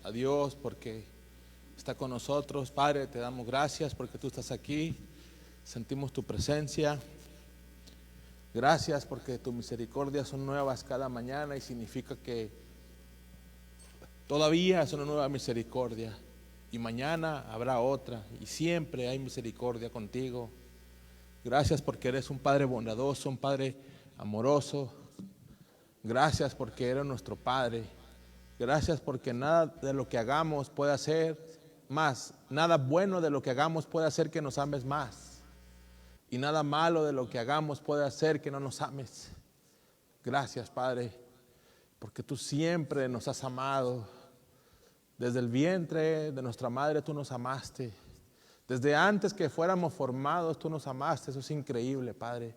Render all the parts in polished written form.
a Dios porque está con nosotros. Padre, te damos gracias porque tú estás aquí. Sentimos tu presencia. Gracias porque tus misericordias son nuevas cada mañana y significa que todavía es una nueva misericordia. Y mañana habrá otra y siempre hay misericordia contigo. Gracias porque eres un Padre bondadoso, un Padre amoroso. Gracias porque eres nuestro Padre. Gracias porque nada de lo que hagamos puede hacer más. Nada bueno de lo que hagamos puede hacer que nos ames más. Y nada malo de lo que hagamos puede hacer que no nos ames. Gracias, Padre, porque tú siempre nos has amado. Desde el vientre de nuestra madre tú nos amaste. Desde antes que fuéramos formados tú nos amaste. Eso es increíble, Padre.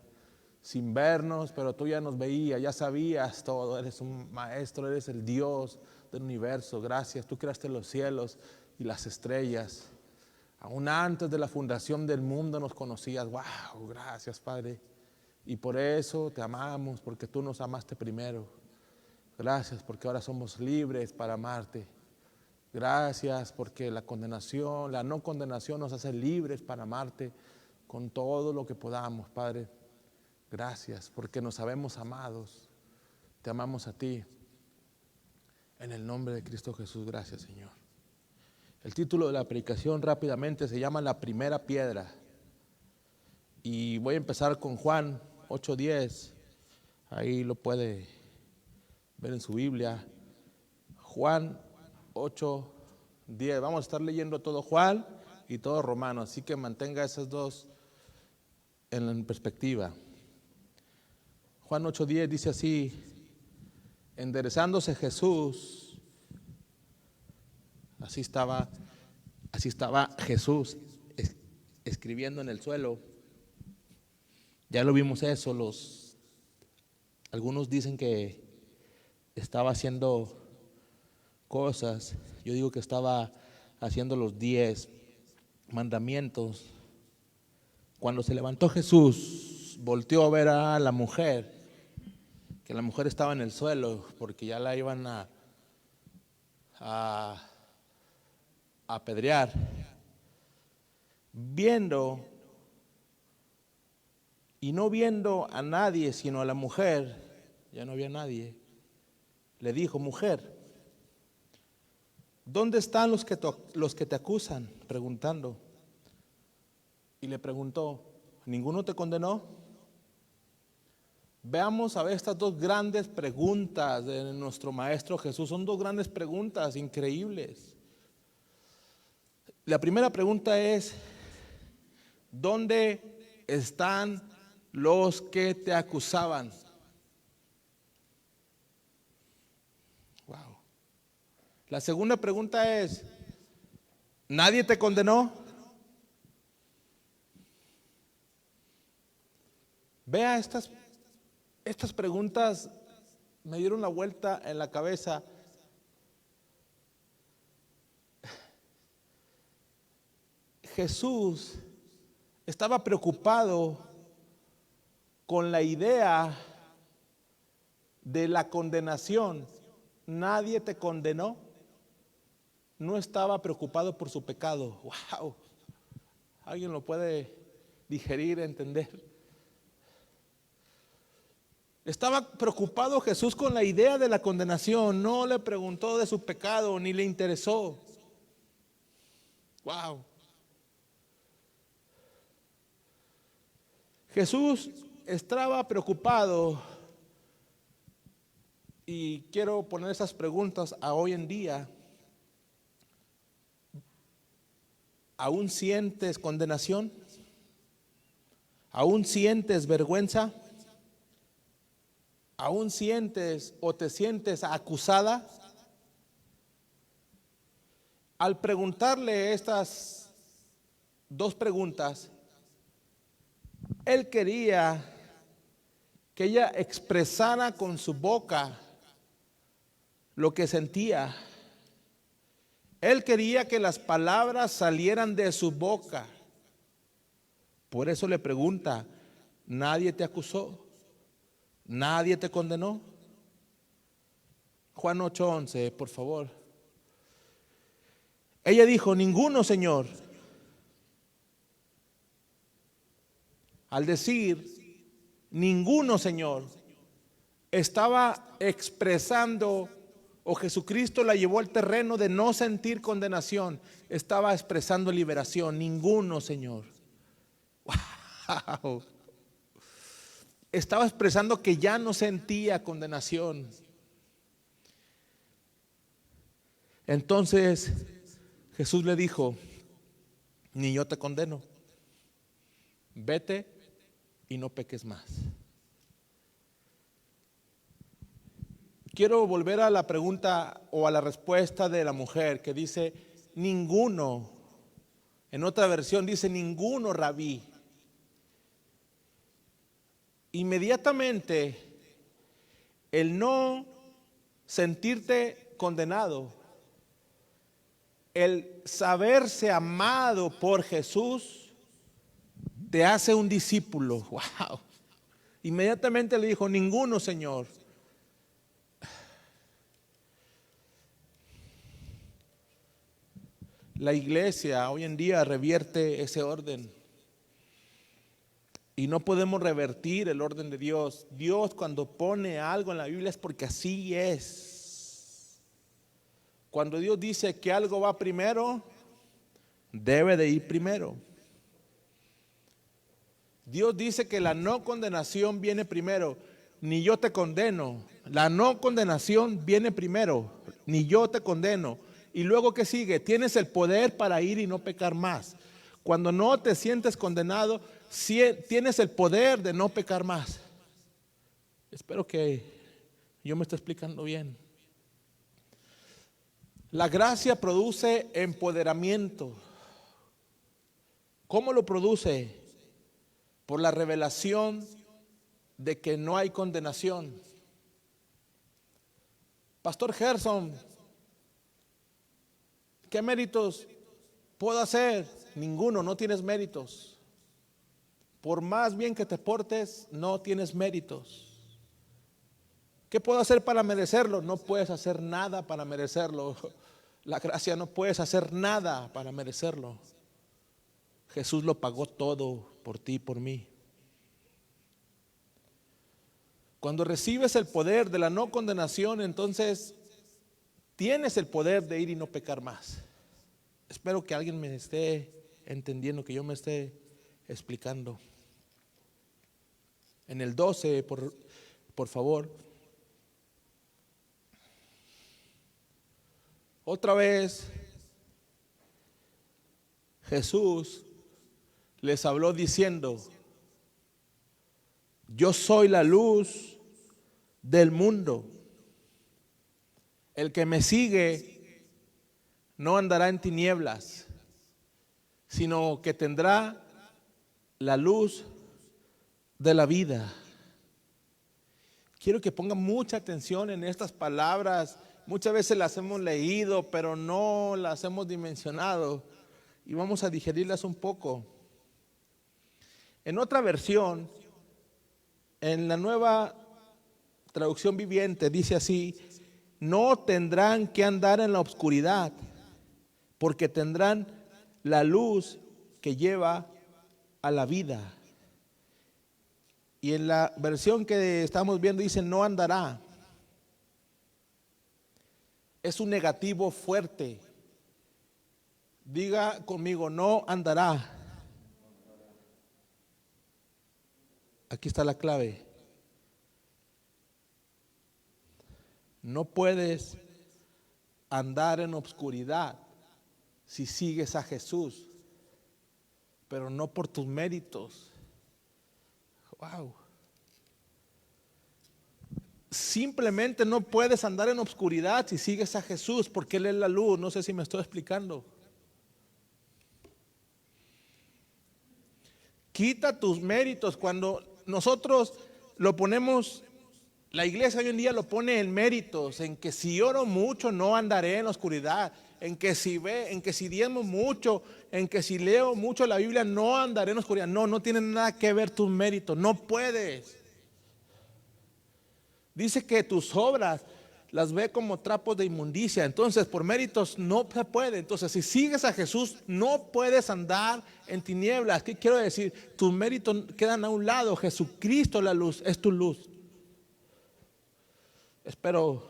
Sin vernos, pero tú ya nos veías, ya sabías todo. Eres un maestro, eres el Dios del universo. Gracias, tú creaste los cielos y las estrellas. Aún antes de la fundación del mundo nos conocías. Wow, gracias, Padre. Y por eso te amamos, porque tú nos amaste primero. Gracias porque ahora somos libres para amarte. Gracias porque la condenación, la no condenación nos hace libres para amarte con todo lo que podamos, Padre. Gracias porque nos sabemos amados. Te amamos a ti. En el nombre de Cristo Jesús, gracias, Señor. El título de la predicación rápidamente se llama La primera piedra. Y voy a empezar con Juan 8:10. Ahí lo puede ver en su Biblia. Juan 8:10. Vamos a estar leyendo todo Juan y todo Romano. Así que mantenga esas dos en perspectiva. Juan 8:10 dice así: enderezándose Jesús, así estaba Jesús escribiendo en el suelo. Ya lo vimos eso. Algunos dicen que estaba haciendo cosas. Yo digo que estaba haciendo los 10 mandamientos. Cuando se levantó Jesús, volteó a ver a la mujer, que la mujer estaba en el suelo porque ya la iban a apedrear. Viendo y no viendo a nadie sino a la mujer, ya no había nadie, le dijo: mujer, ¿dónde están los que te acusan? Preguntando. Y le preguntó: ¿ninguno te condenó? Veamos a ver estas dos grandes preguntas de nuestro Maestro Jesús. Son dos grandes preguntas increíbles. La primera pregunta es: ¿dónde están los que te acusaban? Wow. La segunda pregunta es: ¿nadie te condenó? Vea, estas preguntas me dieron la vuelta en la cabeza. Jesús estaba preocupado con la idea de la condenación. Nadie te condenó. No estaba preocupado por su pecado. Wow. ¿Alguien lo puede digerir, entender? Estaba preocupado Jesús con la idea de la condenación. No le preguntó de su pecado, ni le interesó. Wow. Jesús estaba preocupado, y quiero poner esas preguntas a hoy en día. ¿Aún sientes condenación? ¿Aún sientes vergüenza? ¿Aún sientes o te sientes acusada? Al preguntarle estas dos preguntas, él quería que ella expresara con su boca lo que sentía. Él quería que las palabras salieran de su boca. Por eso le pregunta: ¿nadie te acusó? ¿Nadie te condenó? Juan 8:11, por favor. Ella dijo, ninguno, Señor. Al decir, ninguno, Señor, estaba expresando, o Jesucristo la llevó al terreno de no sentir condenación. Estaba expresando liberación. Ninguno, Señor. Wow. Estaba expresando que ya no sentía condenación. Entonces Jesús le dijo, ni yo te condeno, vete y no peques más. Quiero volver a la pregunta o a la respuesta de la mujer que dice, ninguno. En otra versión dice, ninguno, rabí. Inmediatamente, el no sentirte condenado, el saberse amado por Jesús, te hace un discípulo. Wow. Inmediatamente le dijo, ninguno, Señor. La iglesia hoy en día revierte ese orden. Y no podemos revertir el orden de Dios. Dios, cuando pone algo en la Biblia, es porque así es. Cuando Dios dice que algo va primero, debe de ir primero. Dios dice que la no condenación viene primero. Ni yo te condeno. La no condenación viene primero. Ni yo te condeno. Y luego, ¿qué sigue? Tienes el poder para ir y no pecar más. Cuando no te sientes condenado, tienes el poder de no pecar más. Espero que yo me esté explicando bien. La gracia produce empoderamiento. ¿Cómo lo produce? Por la revelación de que no hay condenación. Pastor Gerson, ¿qué méritos puedo hacer? Ninguno, no tienes méritos. Por más bien que te portes, no tienes méritos. ¿Qué puedo hacer para merecerlo? No puedes hacer nada para merecerlo. La gracia, no puedes hacer nada para merecerlo. Jesús lo pagó todo por ti y por mí. Cuando recibes el poder de la no condenación, entonces tienes el poder de ir y no pecar más. Espero que alguien me esté entendiendo, que yo me esté explicando. En el 12, por favor. Otra vez Jesús les habló diciendo, yo soy la luz del mundo. El que me sigue no andará en tinieblas, sino que tendrá la luz de la vida. Quiero que pongan mucha atención en estas palabras. Muchas veces las hemos leído, pero no las hemos dimensionado. Y vamos a digerirlas un poco. En otra versión, en la Nueva Traducción Viviente, dice así: no tendrán que andar en la oscuridad, porque tendrán la luz que lleva a la vida. Y en la versión que estamos viendo dice no andará. Es un negativo fuerte. Diga conmigo, no andará. Aquí está la clave. No puedes andar en obscuridad si sigues a Jesús, pero no por tus méritos. Wow. Simplemente no puedes andar en obscuridad si sigues a Jesús, porque Él es la luz. No sé si me estoy explicando. Quita tus méritos. Cuando nosotros lo ponemos, la iglesia hoy en día lo pone en méritos, en que si oro mucho no andaré en la oscuridad, en que si diezmo mucho, en que si leo mucho la Biblia no andaré en la oscuridad. No tienen nada que ver tus méritos, no puedes. Dice que tus obras las ve como trapos de inmundicia. Entonces, por méritos no se puede. Entonces, si sigues a Jesús, no puedes andar en tinieblas. ¿Qué quiero decir? Tus méritos quedan a un lado. Jesucristo, la luz, es tu luz. Espero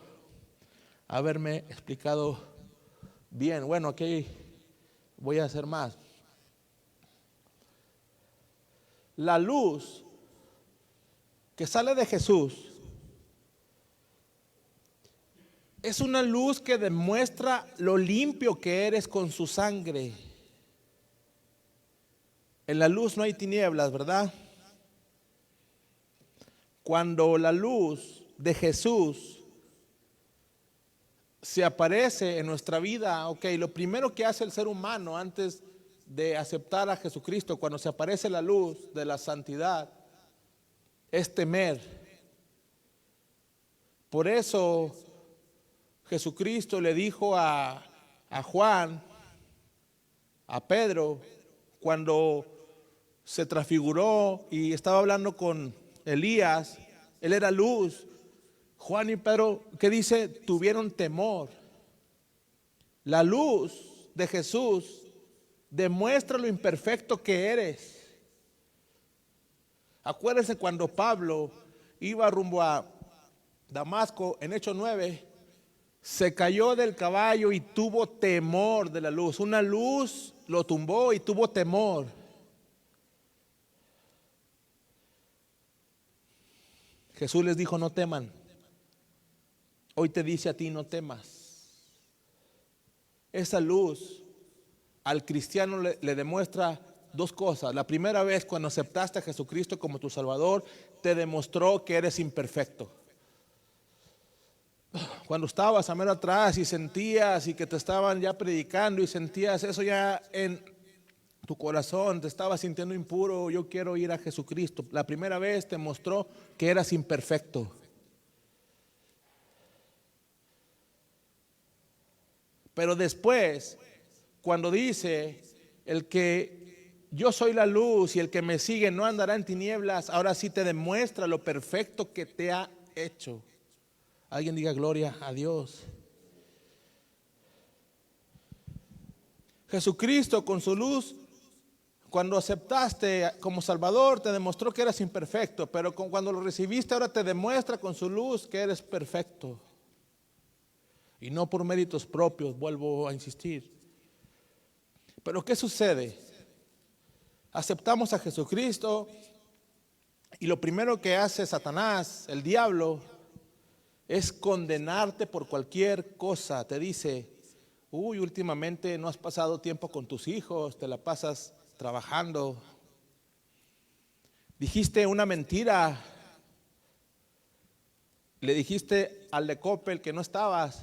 haberme explicado bien. Bueno, aquí voy a hacer más. La luz que sale de Jesús es una luz que demuestra lo limpio que eres con su sangre. En la luz no hay tinieblas, ¿verdad? Cuando la luz de Jesús se aparece en nuestra vida, lo primero que hace el ser humano antes de aceptar a Jesucristo, cuando se aparece la luz de la santidad, es temer. Por eso Jesucristo le dijo a Juan, a Pedro, cuando se transfiguró y estaba hablando con Elías, él era luz. Juan y Pedro, ¿qué dice? Tuvieron temor. La luz de Jesús demuestra lo imperfecto que eres. Acuérdense cuando Pablo iba rumbo a Damasco en Hechos 9, se cayó del caballo y tuvo temor de la luz. Una luz lo tumbó y tuvo temor. Jesús les dijo: no teman. Hoy te dice a ti: no temas. Esa luz al cristiano le demuestra dos cosas. La primera vez, cuando aceptaste a Jesucristo como tu Salvador, te demostró que eres imperfecto. Cuando estabas a mero atrás y sentías y que te estaban ya predicando y sentías eso ya en tu corazón, te estabas sintiendo impuro, yo quiero ir a Jesucristo. La primera vez te mostró que eras imperfecto. Pero después, cuando dice el que yo soy la luz y el que me sigue no andará en tinieblas, ahora sí te demuestra lo perfecto que te ha hecho. Alguien diga gloria a Dios. Jesucristo con su luz, cuando aceptaste como Salvador, te demostró que eras imperfecto, pero cuando lo recibiste ahora te demuestra con su luz que eres perfecto. Y no por méritos propios, vuelvo a insistir. Pero ¿qué sucede? Aceptamos a Jesucristo y lo primero que hace Satanás, el diablo, es condenarte por cualquier cosa. Te dice: últimamente no has pasado tiempo con tus hijos, te la pasas trabajando. Dijiste una mentira, le dijiste al de Coppel que no estabas.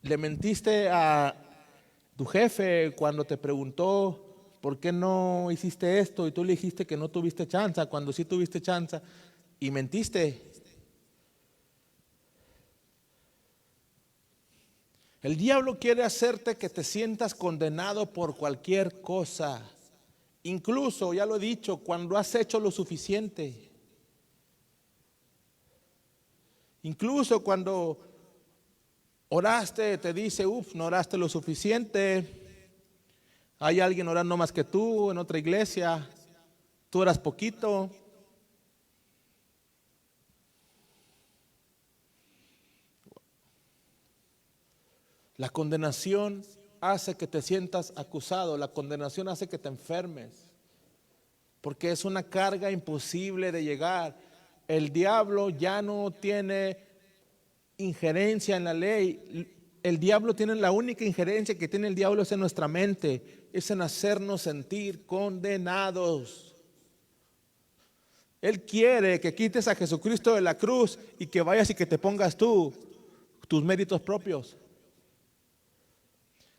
Le mentiste a tu jefe cuando te preguntó por qué no hiciste esto y tú le dijiste que no tuviste chance cuando sí tuviste chance y mentiste. El diablo quiere hacerte que te sientas condenado por cualquier cosa. Incluso, ya lo he dicho, cuando has hecho lo suficiente. Incluso cuando oraste, te dice: no oraste lo suficiente. Hay alguien orando más que tú en otra iglesia. Tú oras poquito. La condenación hace que te sientas acusado. La condenación hace que te enfermes. Porque es una carga imposible de llegar. El diablo ya no tiene injerencia en la ley. El diablo tiene, la única injerencia que tiene el diablo es en nuestra mente, es en hacernos sentir condenados. Él quiere que quites a Jesucristo de la cruz y que vayas y que te pongas tú tus méritos propios.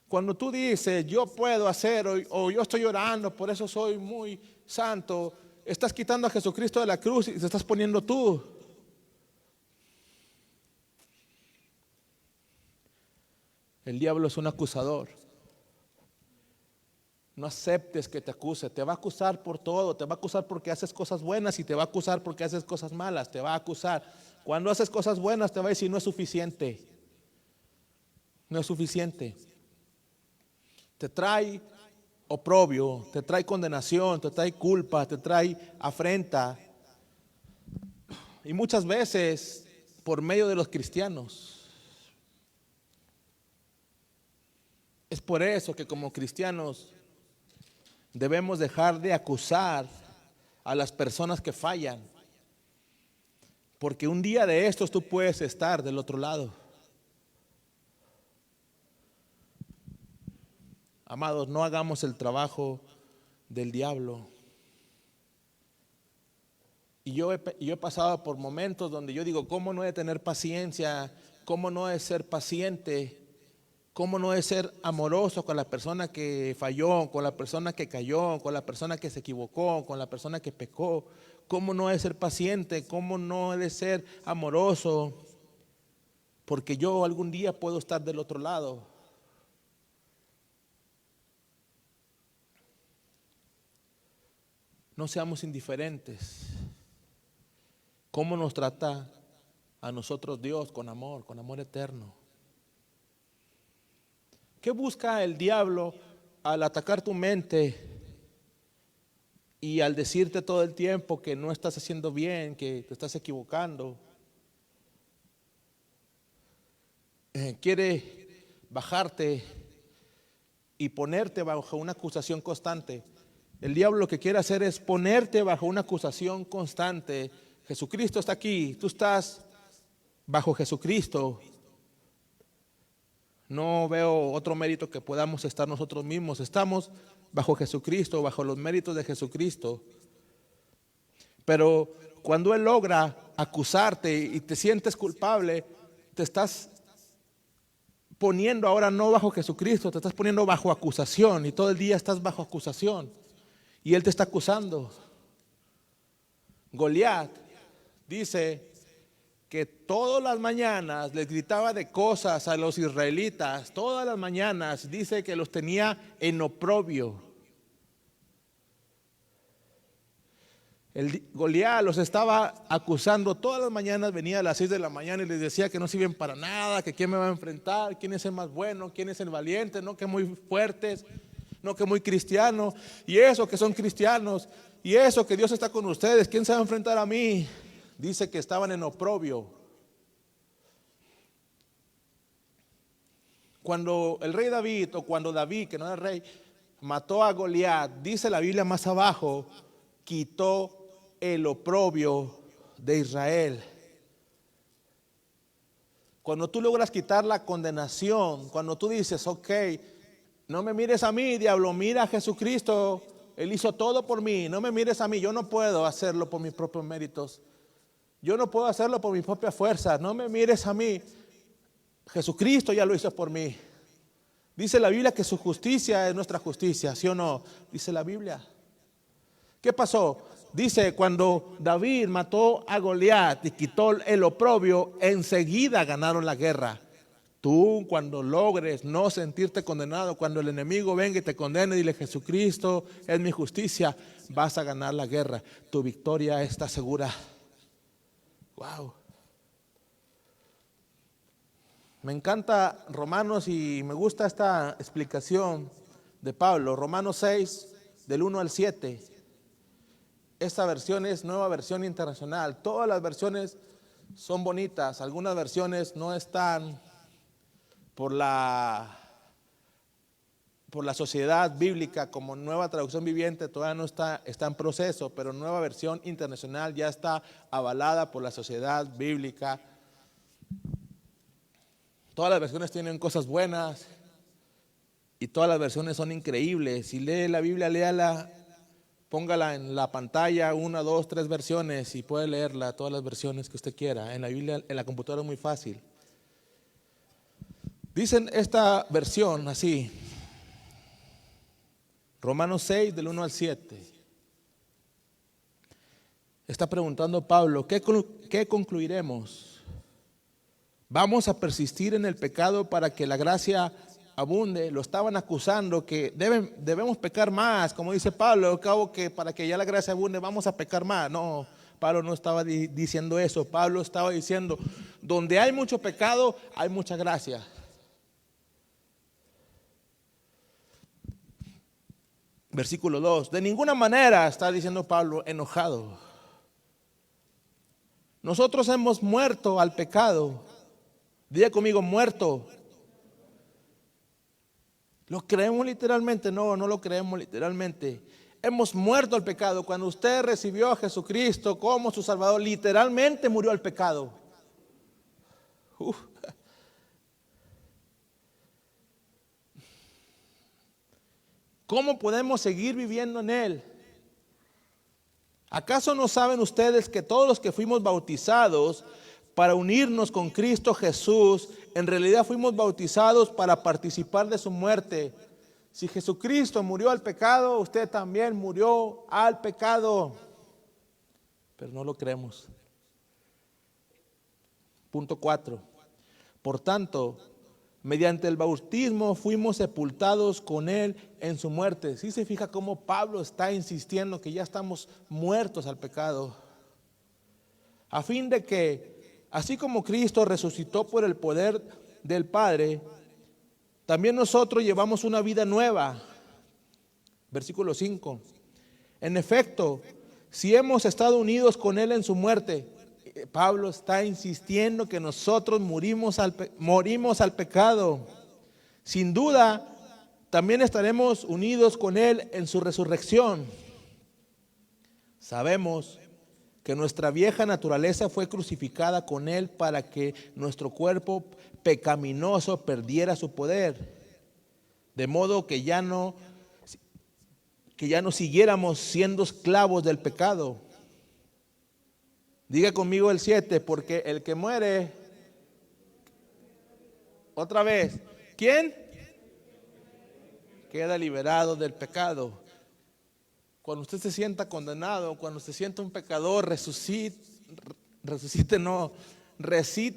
Cuando tú dices: yo puedo hacer, o yo estoy orando, por eso soy muy santo, estás quitando a Jesucristo de la cruz y te estás poniendo tú. El diablo es un acusador. No aceptes que te acuse. Te va a acusar por todo. Te va a acusar porque haces cosas buenas y te va a acusar porque haces cosas malas. Te va a acusar. Cuando haces cosas buenas te va a decir no es suficiente. No es suficiente. Te trae oprobio, te trae condenación, te trae culpa, te trae afrenta. Y muchas veces por medio de los cristianos. Es por eso que como cristianos debemos dejar de acusar a las personas que fallan. Porque un día de estos tú puedes estar del otro lado. Amados, no hagamos el trabajo del diablo. Y yo he pasado por momentos donde yo digo, ¿cómo no he de tener paciencia? ¿Cómo no he de ser paciente? ¿Cómo no he de ser amoroso con la persona que falló, con la persona que cayó, con la persona que se equivocó, con la persona que pecó? ¿Cómo no he de ser paciente? ¿Cómo no he de ser amoroso? Porque yo algún día puedo estar del otro lado. No seamos indiferentes. ¿Cómo nos trata a nosotros Dios? Con amor eterno. ¿Qué busca el diablo al atacar tu mente y al decirte todo el tiempo que no estás haciendo bien, que te estás equivocando? Quiere bajarte y ponerte bajo una acusación constante. El diablo lo que quiere hacer es ponerte bajo una acusación constante. Jesucristo está aquí, tú estás bajo Jesucristo. No veo otro mérito que podamos estar nosotros mismos. Estamos bajo Jesucristo, bajo los méritos de Jesucristo. Pero cuando Él logra acusarte y te sientes culpable, te estás poniendo ahora no bajo Jesucristo, te estás poniendo bajo acusación y todo el día estás bajo acusación. Y Él te está acusando. Goliat dice que todas las mañanas les gritaba de cosas a los israelitas. Todas las mañanas dice que los tenía en oprobio. El Goliat los estaba acusando. Todas las mañanas venía a las 6 de la mañana y les decía que no sirven para nada, que quién me va a enfrentar, quién es el más bueno, quién es el valiente, no que muy fuertes, no que muy cristiano, y eso que son cristianos, y eso que Dios está con ustedes, ¿quién se va a enfrentar a mí? Dice que estaban en oprobio. Cuando el rey David, o cuando David, que no era rey, mató a Goliat, dice la Biblia más abajo, quitó el oprobio de Israel. Cuando tú logras quitar la condenación, cuando tú dices, ok, no me mires a mí, diablo, mira a Jesucristo, Él hizo todo por mí, no me mires a mí, yo no puedo hacerlo por mis propios méritos, yo no puedo hacerlo por mis propias fuerzas, no me mires a mí, Jesucristo ya lo hizo por mí. Dice la Biblia que su justicia es nuestra justicia, ¿sí o no? Dice la Biblia. ¿Qué pasó? Dice, cuando David mató a Goliat y quitó el oprobio, enseguida ganaron la guerra. Tú, cuando logres no sentirte condenado, cuando el enemigo venga y te condene, dile, Jesucristo es mi justicia, vas a ganar la guerra. Tu victoria está segura. Wow. Me encanta Romanos y me gusta esta explicación de Pablo. Romanos 6, del 1 al 7. Esta versión es Nueva Versión Internacional. Todas las versiones son bonitas. Algunas versiones no están por la Sociedad Bíblica como Nueva Traducción Viviente, todavía no está en proceso, pero Nueva Versión Internacional ya está avalada por la Sociedad Bíblica. Todas las versiones tienen cosas buenas y todas las versiones son increíbles. Si lee la Biblia, léala, póngala en la pantalla, 1, 2, 3 versiones y puede leerla, todas las versiones que usted quiera. En la Biblia, en la computadora es muy fácil. Dicen esta versión así, Romanos 6 del 1 al 7. Está preguntando Pablo, ¿qué concluiremos? ¿Vamos a persistir en el pecado para que la gracia abunde, lo estaban acusando que debemos pecar más, como dice Pablo, al cabo que para que ya la gracia abunde vamos a pecar más. No, Pablo no estaba diciendo eso. Pablo estaba diciendo, donde hay mucho pecado, hay mucha gracia. Versículo 2, de ninguna manera está diciendo Pablo enojado. Nosotros hemos muerto al pecado. Diga conmigo, muerto. ¿Lo creemos literalmente? No, no lo creemos literalmente. Hemos muerto al pecado. Cuando usted recibió a Jesucristo como su Salvador, literalmente murió al pecado. ¿Cómo podemos seguir viviendo en Él? ¿Acaso no saben ustedes que todos los que fuimos bautizados para unirnos con Cristo Jesús, en realidad fuimos bautizados para participar de su muerte? Si Jesucristo murió al pecado, usted también murió al pecado. Pero no lo creemos. Punto 4. Por tanto, mediante el bautismo fuimos sepultados con Él en su muerte. ¿Sí se fija cómo Pablo está insistiendo que ya estamos muertos al pecado? A fin de que, así como Cristo resucitó por el poder del Padre, también nosotros llevamos una vida nueva. Versículo 5. En efecto, si hemos estado unidos con Él en su muerte, Pablo está insistiendo que nosotros morimos al pecado. Sin duda, también estaremos unidos con Él en su resurrección. Sabemos que nuestra vieja naturaleza fue crucificada con Él para que nuestro cuerpo pecaminoso perdiera su poder, de modo que ya no siguiéramos siendo esclavos del pecado. Diga conmigo el 7, porque el que muere, otra vez, ¿quién? Queda liberado del pecado. Cuando usted se sienta condenado, cuando se sienta un pecador, recite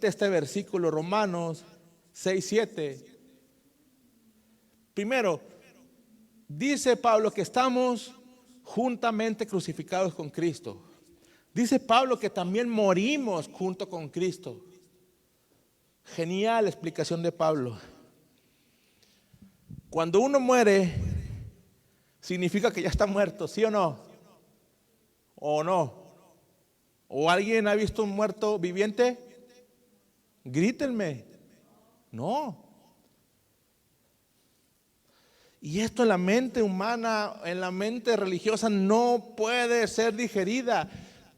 este versículo, Romanos 6:7. Primero, dice Pablo que estamos juntamente crucificados con Cristo. Dice Pablo que también morimos junto con Cristo. Genial explicación de Pablo. Cuando uno muere, significa que ya está muerto, ¿sí o no? ¿O no? ¿O alguien ha visto un muerto viviente? Grítenme. No. Y esto en la mente humana, en la mente religiosa, no puede ser digerida.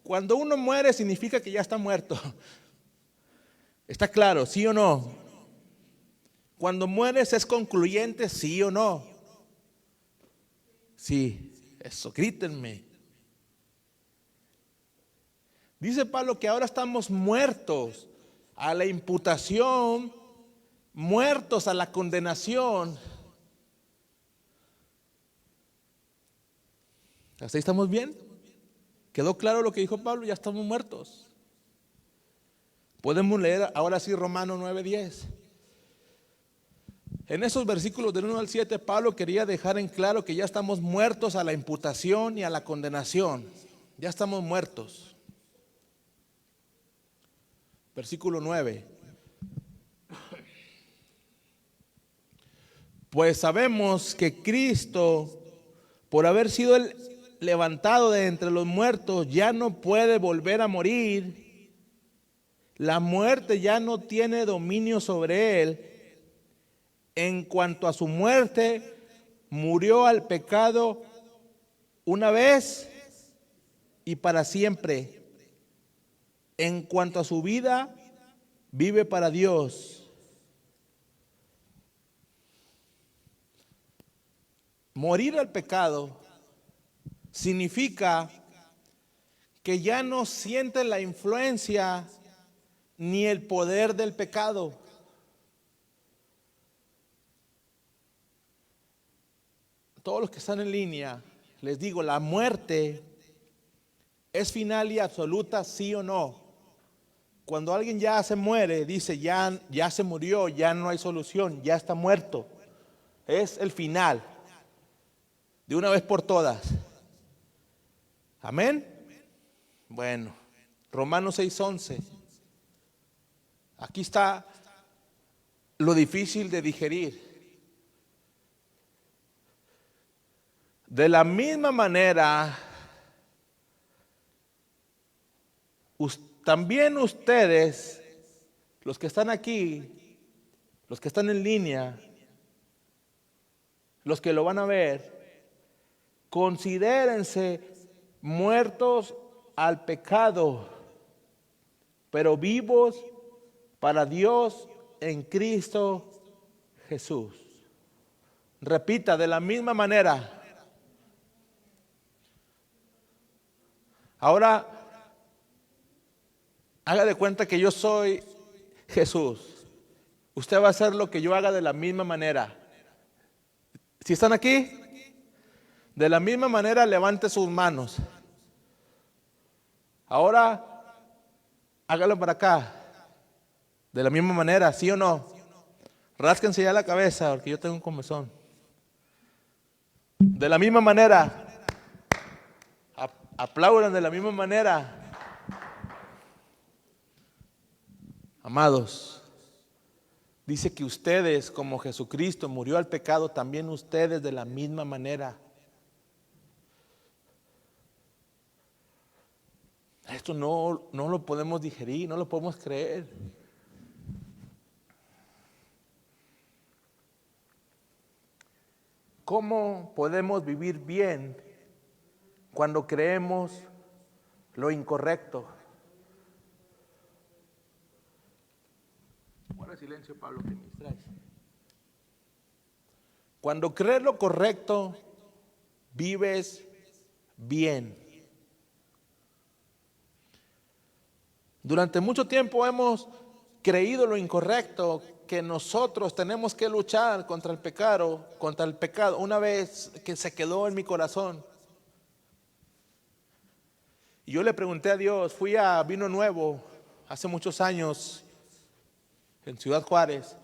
Cuando uno muere significa que ya está muerto. ¿Está claro? ¿Sí o no? Cuando mueres es concluyente, ¿sí o no? Sí, eso, grítenme. Dice Pablo que ahora estamos muertos a la imputación, muertos a la condenación. ¿Hasta ahí estamos bien? ¿Quedó claro lo que dijo Pablo? Ya estamos muertos. Podemos leer ahora sí Romanos 9:10. En esos versículos del 1 al 7, Pablo quería dejar en claro que ya estamos muertos a la imputación y a la condenación. Ya estamos muertos. Versículo 9. Pues sabemos que Cristo, por haber sido levantado de entre los muertos, ya no puede volver a morir. La muerte ya no tiene dominio sobre Él. En cuanto a su muerte, murió al pecado una vez y para siempre. En cuanto a su vida, vive para Dios. Morir al pecado significa que ya no siente la influencia ni el poder del pecado. Todos los que están en línea, les digo, la muerte es final y absoluta, sí o no. Cuando alguien ya se muere, dice ya se murió, ya no hay solución, ya está muerto. Es el final, de una vez por todas. Amén. Bueno, Romanos 6:11. Aquí está lo difícil de digerir. De la misma manera, también ustedes, los que están aquí, los que están en línea, los que lo van a ver, considérense muertos al pecado, pero vivos para Dios en Cristo Jesús. Repita, de la misma manera. Ahora, haga de cuenta que yo soy Jesús. Usted va a hacer lo que yo haga de la misma manera. Si están aquí, de la misma manera levante sus manos. Ahora, hágalo para acá. De la misma manera, ¿sí o no? Rásquense ya la cabeza porque yo tengo un comezón. De la misma manera. Aplaudan de la misma manera. Amados, dice que ustedes, como Jesucristo murió al pecado, también ustedes de la misma manera. Esto no lo podemos digerir, no lo podemos creer. ¿Cómo podemos vivir bien cuando creemos lo incorrecto? Guarda silencio, Pablo, que me distraes. Cuando crees lo correcto, vives bien. Durante mucho tiempo hemos creído lo incorrecto, que nosotros tenemos que luchar contra el pecado. Una vez que se quedó en mi corazón, y yo le pregunté a Dios, fui a Vino Nuevo hace muchos años en Ciudad Juárez,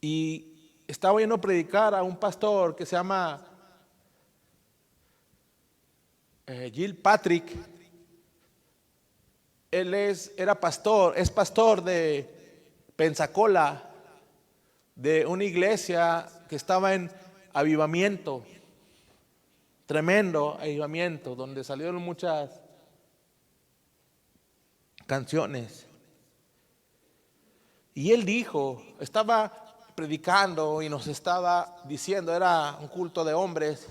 y estaba yendo a predicar a un pastor que se llama Gilpatrick. Él es pastor de Pensacola, de una iglesia que estaba en avivamiento, tremendo avivamiento, donde salieron muchas canciones. Y él dijo, estaba predicando y nos estaba diciendo, era un culto de hombres,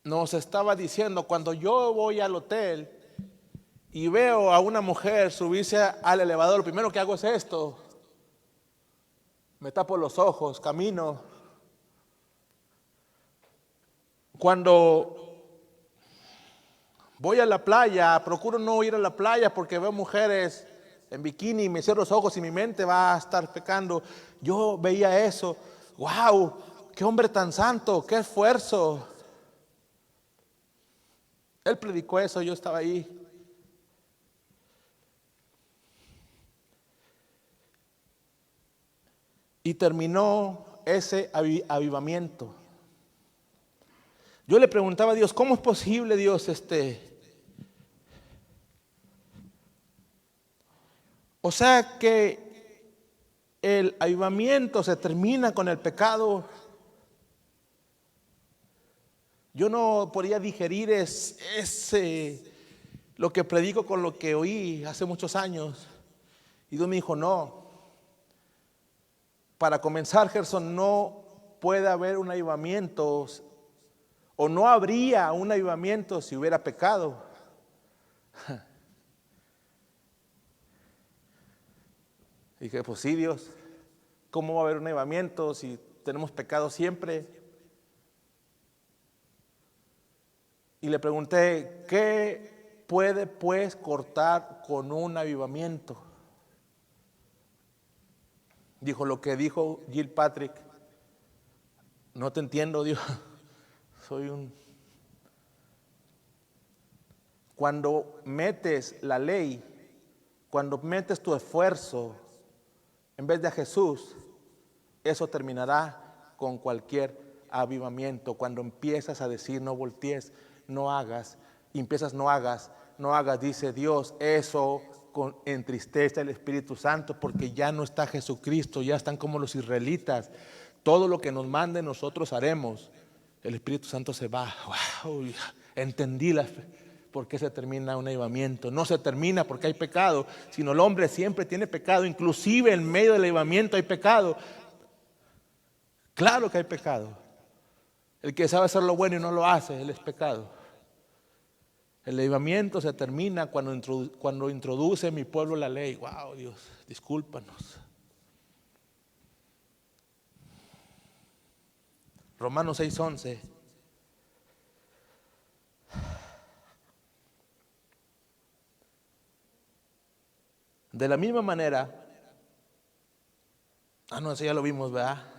nos estaba diciendo, cuando yo voy al hotel y veo a una mujer subirse al elevador, lo primero que hago es esto: me tapo los ojos, camino. Cuando voy a la playa, procuro no ir a la playa porque veo mujeres en bikini, me cierro los ojos y mi mente va a estar pecando. Yo veía eso, wow, qué hombre tan santo, qué esfuerzo. Él predicó eso, yo estaba ahí. Y terminó ese avivamiento. Yo le preguntaba a Dios, ¿cómo es posible, Dios, O sea que el avivamiento se termina con el pecado. Yo no podía digerir lo que predico con lo que oí hace muchos años. Y Dios me dijo, no. Para comenzar, Gerson, no puede haber un avivamiento, o no habría un avivamiento si hubiera pecado. Dije, pues sí, Dios, ¿cómo va a haber un avivamiento si tenemos pecado siempre? Y le pregunté, ¿qué puede pues cortar con un avivamiento? Dijo lo que dijo Gilpatrick. No te entiendo, Dios. Cuando metes la ley, cuando metes tu esfuerzo en vez de a Jesús, Eso terminará con cualquier avivamiento. Cuando empiezas a decir no voltees, no hagas, y empiezas no hagas, no hagas, dice Dios, eso entristece al Espíritu Santo, porque ya no está Jesucristo, ya están como los israelitas. Todo lo que nos mande nosotros haremos. El Espíritu Santo se va. Wow, entendí por qué se termina un avivamiento. No se termina porque hay pecado, sino el hombre siempre tiene pecado. Inclusive en medio del avivamiento hay pecado. Claro que hay pecado. El que sabe hacer lo bueno y no lo hace, él es pecado. El avivamiento se termina cuando introduce mi pueblo la ley. Wow, Dios, discúlpanos. Romanos 6:11. De la misma manera, no, eso ya lo vimos, ¿verdad?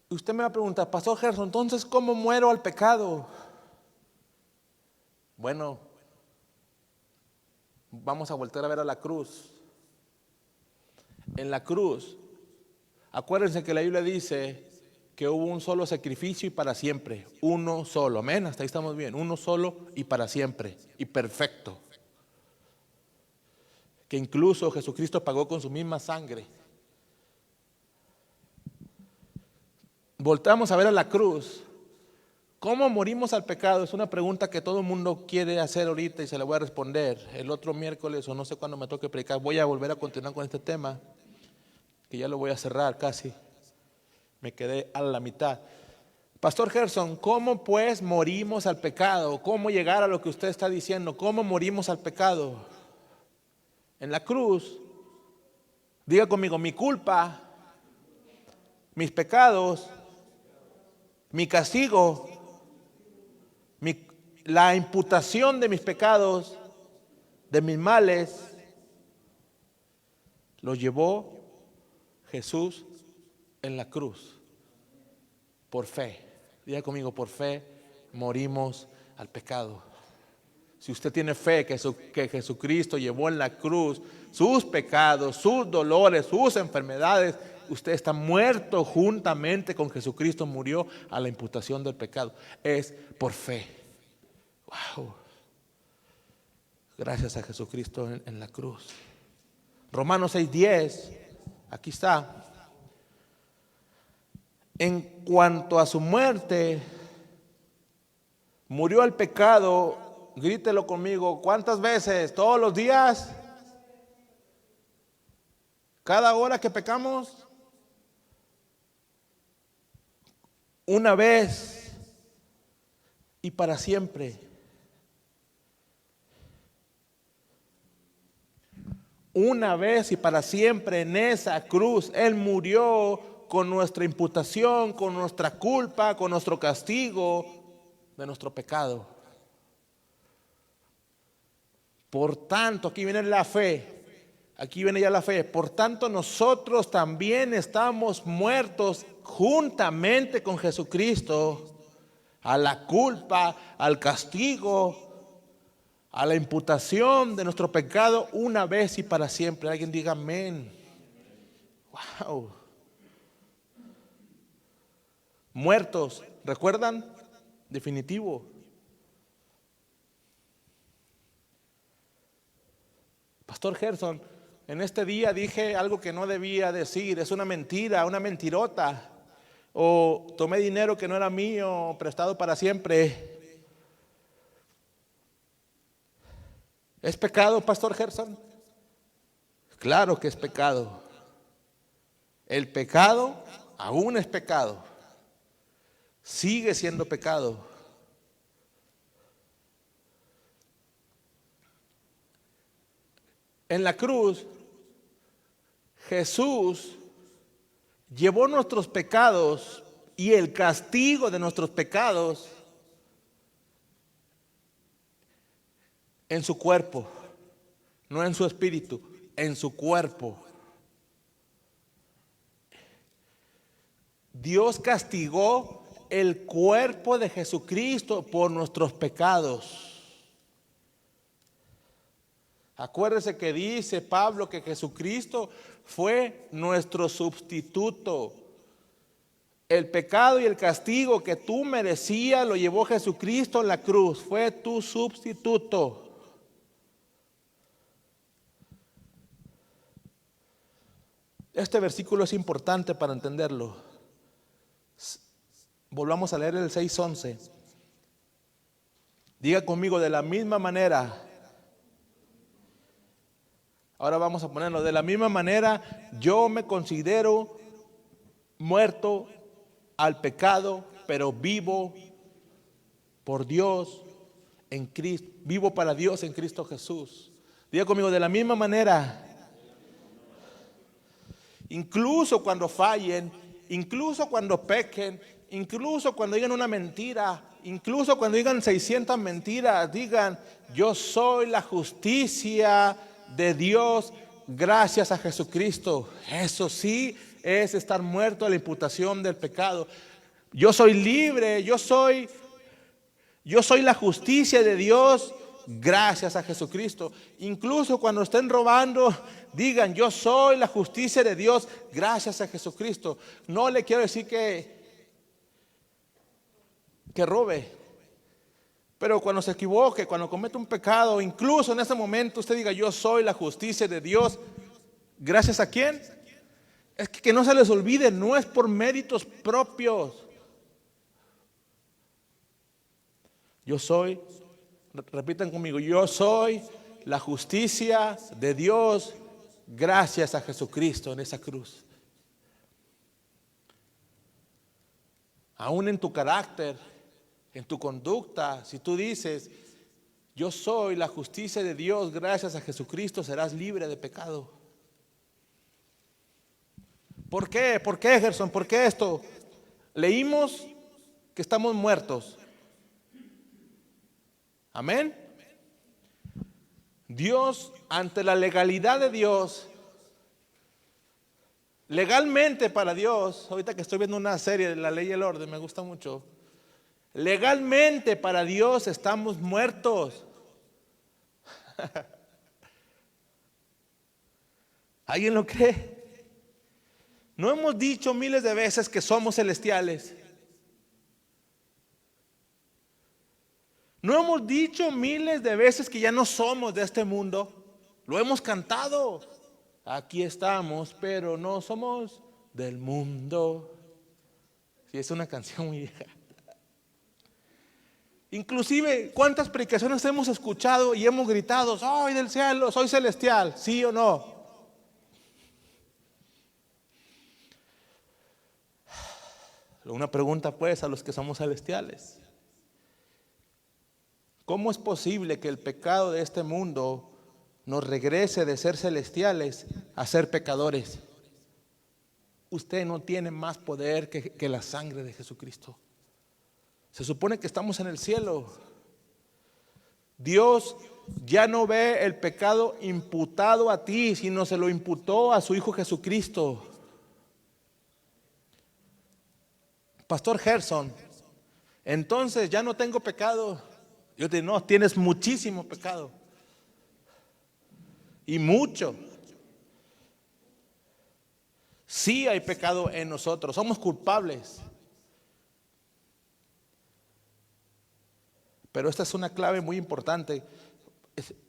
Usted me va a preguntar, Pastor Gerson, entonces, ¿cómo muero al pecado? Bueno, vamos a volver a ver a la cruz. En la cruz, acuérdense que la Biblia dice que hubo un solo sacrificio y para siempre. Uno solo, amén, hasta ahí estamos bien. Uno solo y para siempre, y perfecto. Que incluso Jesucristo pagó con su misma sangre. Voltamos a ver a la cruz. ¿Cómo morimos al pecado? Es una pregunta que todo el mundo quiere hacer ahorita y se la voy a responder. El otro miércoles o no sé cuándo me toque predicar, voy a volver a continuar con este tema, que ya lo voy a cerrar casi. Me quedé a la mitad. Pastor Gerson, ¿cómo pues morimos al pecado? ¿Cómo llegar a lo que usted está diciendo? ¿Cómo morimos al pecado? En la cruz, diga conmigo, mi culpa, mis pecados, mi castigo, la imputación de mis pecados, de mis males, los llevó Jesús en la cruz. Por fe, diga conmigo, por fe morimos al pecado. Si usted tiene fe que Jesucristo llevó en la cruz sus pecados, sus dolores, sus enfermedades, usted está muerto juntamente con Jesucristo, murió a la imputación del pecado. Es por fe. Wow. Gracias a Jesucristo en la cruz. Romanos 6:10, aquí está. En cuanto a su muerte, murió el pecado. Grítelo conmigo, ¿cuántas veces? ¿Todos los días? ¿Cada hora que pecamos? Una vez y para siempre. Una vez y para siempre en esa cruz Él murió con nuestra imputación, con nuestra culpa, con nuestro castigo de nuestro pecado. Por tanto, aquí viene la fe, aquí viene ya la fe. Por tanto, nosotros también estamos muertos juntamente con Jesucristo a la culpa, al castigo, a la imputación de nuestro pecado una vez y para siempre. Alguien diga amén. Wow. Muertos, ¿recuerdan? Definitivo. Pastor Gerson, en este día dije algo que no debía decir, es una mentira, una mentirota, o tomé dinero que no era mío, prestado para siempre. ¿Es pecado, Pastor Gerson? Claro que es pecado. El pecado aún es pecado, sigue siendo pecado. En la cruz, Jesús llevó nuestros pecados y el castigo de nuestros pecados en su cuerpo, no en su espíritu, en su cuerpo. Dios castigó el cuerpo de Jesucristo por nuestros pecados. Acuérdese que dice Pablo que Jesucristo fue nuestro sustituto. El pecado y el castigo que tú merecías lo llevó Jesucristo en la cruz. Fue tu sustituto. Este versículo es importante para entenderlo. Volvamos a leer el 6:11. Diga conmigo, de la misma manera. Ahora vamos a ponerlo. De la misma manera, yo me considero muerto al pecado, pero vivo por Dios en Cristo. Vivo para Dios en Cristo Jesús. Diga conmigo, de la misma manera. Incluso cuando fallen, incluso cuando pequen, incluso cuando digan una mentira, incluso cuando digan 600 mentiras, digan, yo soy la justicia de Dios gracias a Jesucristo. Eso sí es estar muerto a la imputación del pecado. Yo soy libre, yo soy la justicia de Dios gracias a Jesucristo. Incluso cuando estén robando, digan, yo soy la justicia de Dios gracias a Jesucristo. No le quiero decir que robe, pero cuando se equivoque, cuando cometa un pecado, incluso en ese momento usted diga, yo soy la justicia de Dios. ¿Gracias a quién? Es que no se les olvide, no es por méritos propios. Yo soy, repitan conmigo, yo soy la justicia de Dios gracias a Jesucristo en esa cruz. Aún en tu carácter, en tu conducta, si tú dices, yo soy la justicia de Dios gracias a Jesucristo, serás libre de pecado. ¿Por qué? ¿Por qué, Gerson? ¿Por qué esto? Leímos que estamos muertos. Amén. Dios, ante la legalidad de Dios, legalmente para Dios, ahorita que estoy viendo una serie de La Ley y el Orden, me gusta mucho. Legalmente para Dios estamos muertos. ¿Alguien lo cree? ¿No hemos dicho miles de veces que somos celestiales? ¿No hemos dicho miles de veces que ya no somos de este mundo? Lo hemos cantado. Aquí estamos, pero no somos del mundo. Sí, es una canción muy vieja. Inclusive, ¿cuántas predicaciones hemos escuchado y hemos gritado, soy del cielo, soy celestial? ¿Sí o no? Una pregunta pues a los que somos celestiales. ¿Cómo es posible que el pecado de este mundo nos regrese de ser celestiales a ser pecadores? Usted no tiene más poder que la sangre de Jesucristo. Se supone que estamos en el cielo. Dios ya no ve el pecado imputado a ti, sino se lo imputó a su Hijo Jesucristo. Pastor Gerson, entonces ya no tengo pecado. Yo te digo, no, tienes muchísimo pecado. Y mucho. Sí hay pecado en nosotros, somos culpables. Pero esta es una clave muy importante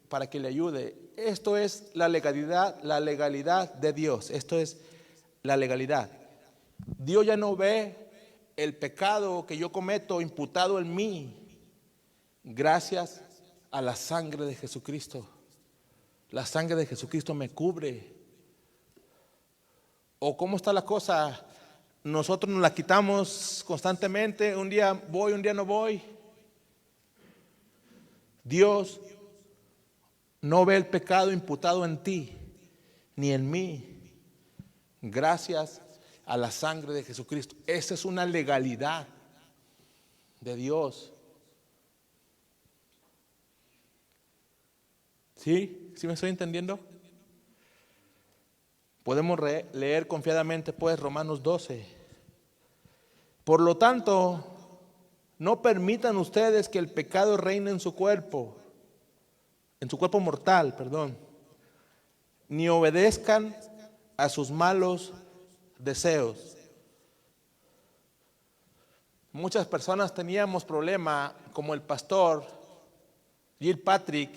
para que le ayude. Esto es la legalidad de Dios. Esto es la legalidad. Dios ya no ve el pecado que yo cometo imputado en mí, gracias a la sangre de Jesucristo. La sangre de Jesucristo me cubre. ¿O cómo está la cosa? Nosotros nos la quitamos constantemente. Un día voy, un día no voy. Dios no ve el pecado imputado en ti, ni en mí, gracias a la sangre de Jesucristo. Esa es una legalidad de Dios. ¿Sí? ¿Sí me estoy entendiendo? Podemos leer confiadamente pues Romanos 12. Por lo tanto, no permitan ustedes que el pecado reine en su cuerpo. en su cuerpo mortal, perdón, ni obedezcan a sus malos deseos. Muchas personas teníamos problema, como el pastor Jill Patrick,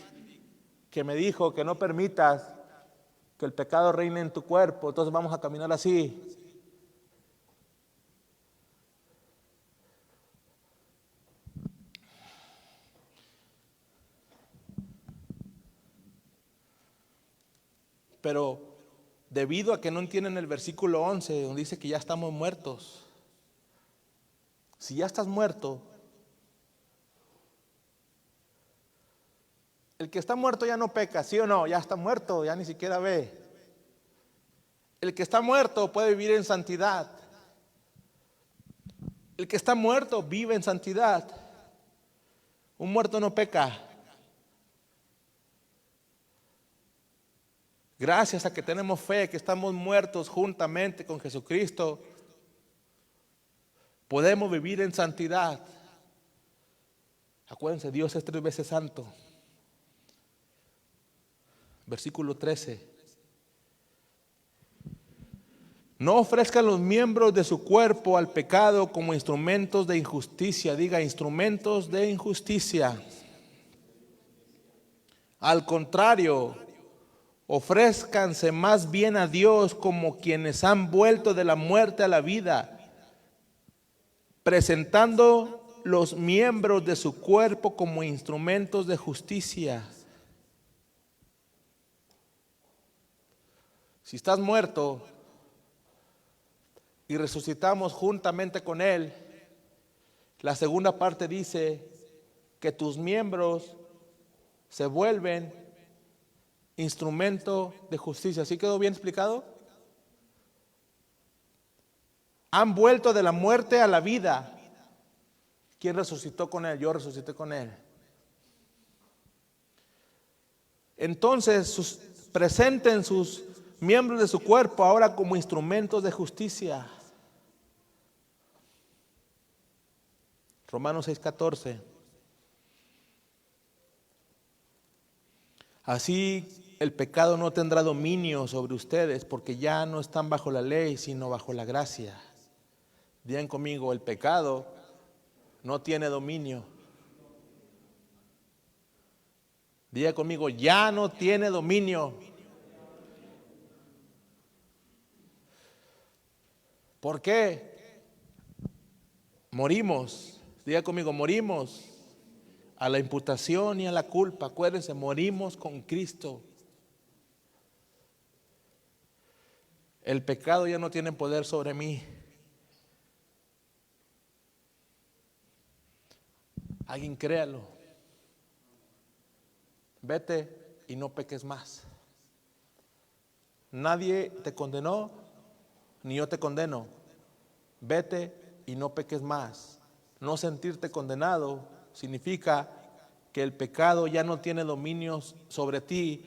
que me dijo que no permitas que el pecado reine en tu cuerpo, entonces vamos a caminar así. Pero debido a que no entienden el versículo 11, donde dice que ya estamos muertos. Si ya estás muerto, el que está muerto ya no peca, ¿sí o no? Ya está muerto, ya ni siquiera ve. El que está muerto puede vivir en santidad. El que está muerto vive en santidad. Un muerto no peca. Gracias a que tenemos fe, que estamos muertos juntamente con Jesucristo, podemos vivir en santidad. Acuérdense, Dios es 3 veces santo. Versículo 13. No ofrezcan los miembros de su cuerpo al pecado como instrumentos de injusticia. Diga, instrumentos de injusticia. Al contrario, ofrézcanse más bien a Dios como quienes han vuelto de la muerte a la vida, presentando los miembros de su cuerpo como instrumentos de justicia. Si estás muerto y resucitamos juntamente con Él, la segunda parte dice que tus miembros se vuelven instrumento de justicia. ¿Sí quedó bien explicado? Han vuelto de la muerte a la vida. ¿Quién resucitó con Él? Yo resucité con Él. Entonces presenten sus miembros de su cuerpo ahora como instrumentos de justicia. Romanos 6:14. Así el pecado no tendrá dominio sobre ustedes, porque ya no están bajo la ley, sino bajo la gracia. Digan conmigo, el pecado no tiene dominio. Diga conmigo, ya no tiene dominio. ¿Por qué? Morimos. Diga conmigo, morimos a la imputación y a la culpa. Acuérdense, morimos con Cristo. El pecado ya no tiene poder sobre mí. Alguien créalo. Vete y no peques más. Nadie te condenó, ni yo te condeno. Vete y no peques más. No sentirte condenado significa que el pecado ya no tiene dominio sobre ti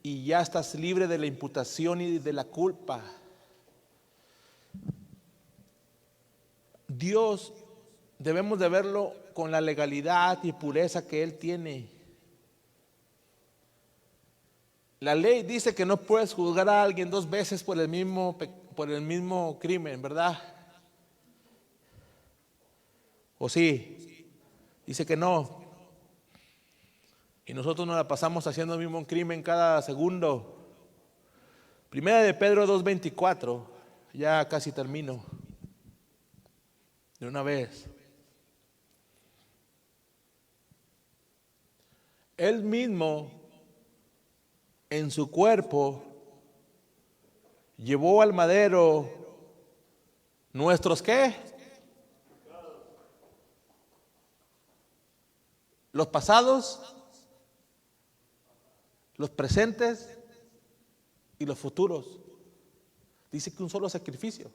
y ya estás libre de la imputación y de la culpa. Dios debemos de verlo con la legalidad y pureza que Él tiene. La ley dice que no puedes juzgar a alguien 2 veces por el mismo crimen, ¿verdad? ¿O sí? Dice que no. Y nosotros nos la pasamos haciendo el mismo crimen cada segundo. Primera de Pedro 2:24. Ya casi termino. De una vez. Él mismo en su cuerpo llevó al madero nuestros ¿qué? Los pasados, los presentes y los futuros. Dice que un solo sacrificio.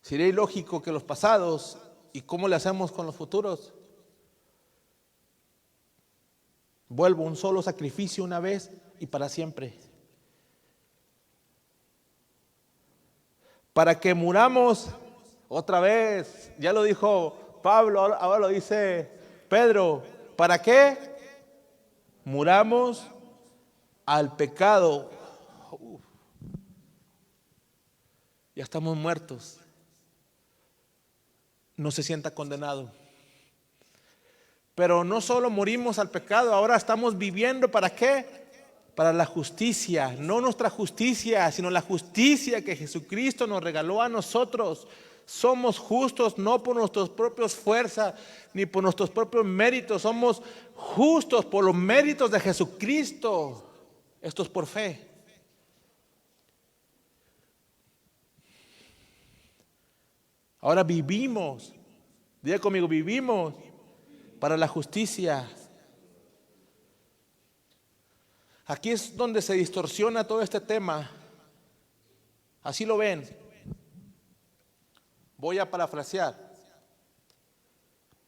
Sería ilógico que los pasados, ¿y cómo le hacemos con los futuros? Vuelvo, un solo sacrificio una vez y para siempre. Para que muramos otra vez. Ya lo dijo Pablo, ahora lo dice Pedro. ¿Para qué? muramos al pecado. Ya estamos muertos. No se sienta condenado. Pero no solo morimos al pecado, ahora estamos viviendo ¿para qué? Para la justicia, no nuestra justicia, sino la justicia que Jesucristo nos regaló a nosotros. Somos justos no por nuestras propias fuerzas ni por nuestros propios méritos. Somos justos por los méritos de Jesucristo. Esto es por fe. Ahora vivimos, diga conmigo, vivimos para la justicia. Aquí es donde se distorsiona todo este tema. Así lo ven. Voy a parafrasear.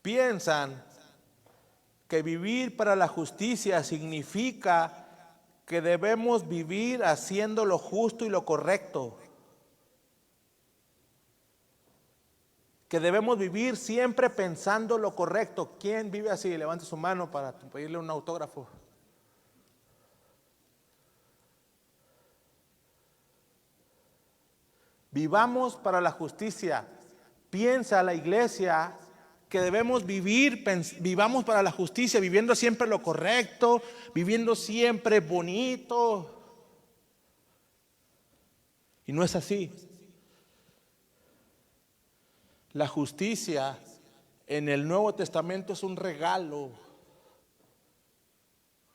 Piensan que vivir para la justicia significa que debemos vivir haciendo lo justo y lo correcto. Que debemos vivir siempre pensando lo correcto. ¿Quién vive así? Levante su mano para pedirle un autógrafo. Vivamos para la justicia. Piensa la iglesia que debemos vivamos para la justicia, viviendo siempre lo correcto, viviendo siempre bonito. Y no es así. La justicia en el Nuevo Testamento es un regalo,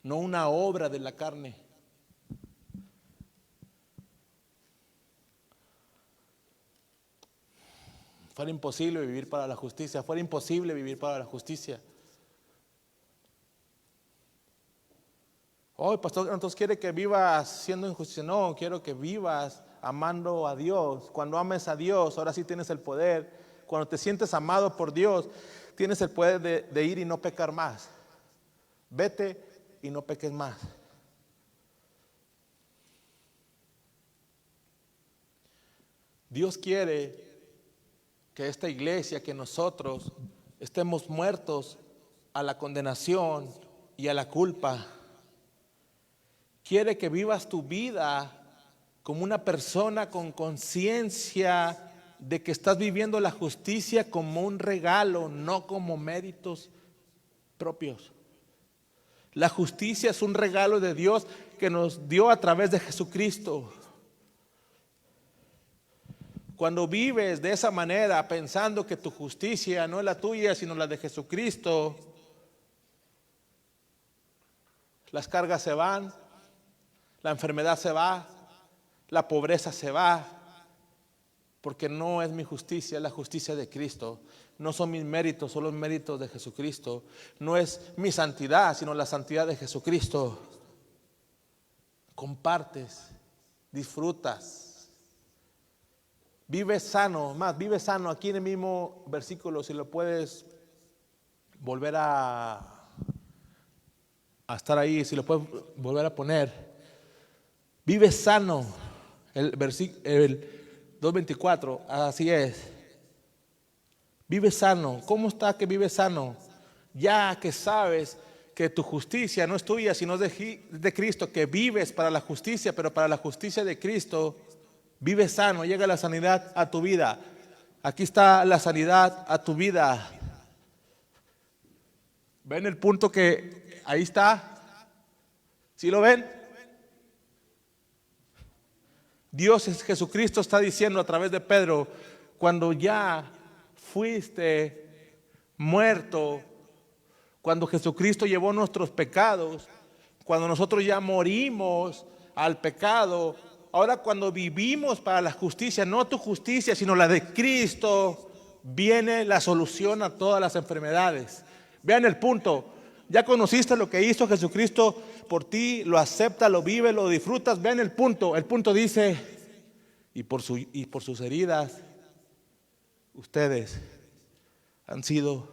no una obra de la carne. Fuera imposible vivir para la justicia, fuera imposible vivir para la justicia. Oh, pastor, entonces quiere que vivas siendo injusticia. No, quiero que vivas amando a Dios. Cuando ames a Dios, ahora sí tienes el poder. Cuando te sientes amado por Dios, tienes el poder de ir y no pecar más. Vete y no peques más. Dios quiere que esta iglesia, que nosotros estemos muertos a la condenación y a la culpa. Quiere que vivas tu vida como una persona con conciencia de que estás viviendo la justicia como un regalo, no como méritos propios. La justicia es un regalo de Dios que nos dio a través de Jesucristo. Cuando vives de esa manera, pensando que tu justicia no es la tuya, sino la de Jesucristo, las cargas se van, la enfermedad se va, la pobreza se va, porque no es mi justicia, es la justicia de Cristo. No son mis méritos, son los méritos de Jesucristo. No es mi santidad, sino la santidad de Jesucristo. Compartes, disfrutas. Vive sano, vive sano. Aquí en el mismo versículo, si lo puedes volver a estar ahí, si lo puedes volver a poner. Vive sano. El 2:24, así es. Vive sano. ¿Cómo está que vive sano? Ya que sabes que tu justicia no es tuya, sino de Cristo, que vives para la justicia, pero para la justicia de Cristo. Vive sano, llega la sanidad a tu vida. Aquí está la sanidad a tu vida. ¿Ven el punto que ahí está? ¿Sí lo ven? Dios, Jesucristo está diciendo a través de Pedro, cuando ya fuiste muerto, cuando Jesucristo llevó nuestros pecados, cuando nosotros ya morimos al pecado, ahora cuando vivimos para la justicia, no tu justicia, sino la de Cristo, viene la solución a todas las enfermedades. Vean el punto. Ya conociste lo que hizo Jesucristo por ti, lo aceptas, lo vives, lo disfrutas. Vean el punto. El punto dice, y por sus heridas, ustedes han sido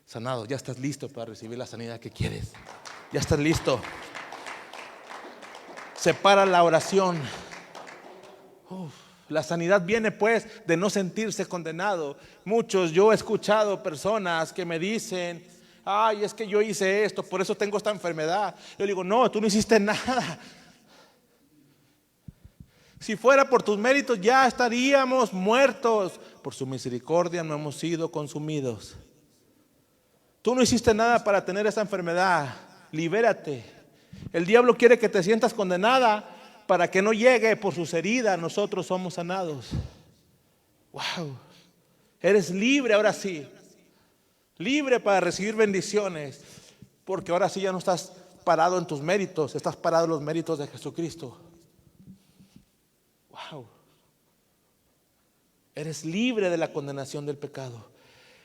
sanados. Ya estás listo para recibir la sanidad que quieres. Ya estás listo. Separa la oración. La sanidad viene pues de no sentirse condenado. Yo he escuchado personas que me dicen, Ay, es que yo hice esto, por eso tengo esta enfermedad. Yo le digo, no, tú no hiciste nada. Si fuera por tus méritos ya estaríamos muertos. Por su misericordia no hemos sido consumidos. Tú no hiciste nada para tener esa enfermedad. Libérate. El diablo quiere que te sientas condenada para que no llegue por sus heridas. Nosotros somos sanados. Wow. Eres libre ahora sí. Libre para recibir bendiciones. Porque ahora sí ya no estás parado en tus méritos. Estás parado en los méritos de Jesucristo. Wow. Eres libre de la condenación del pecado.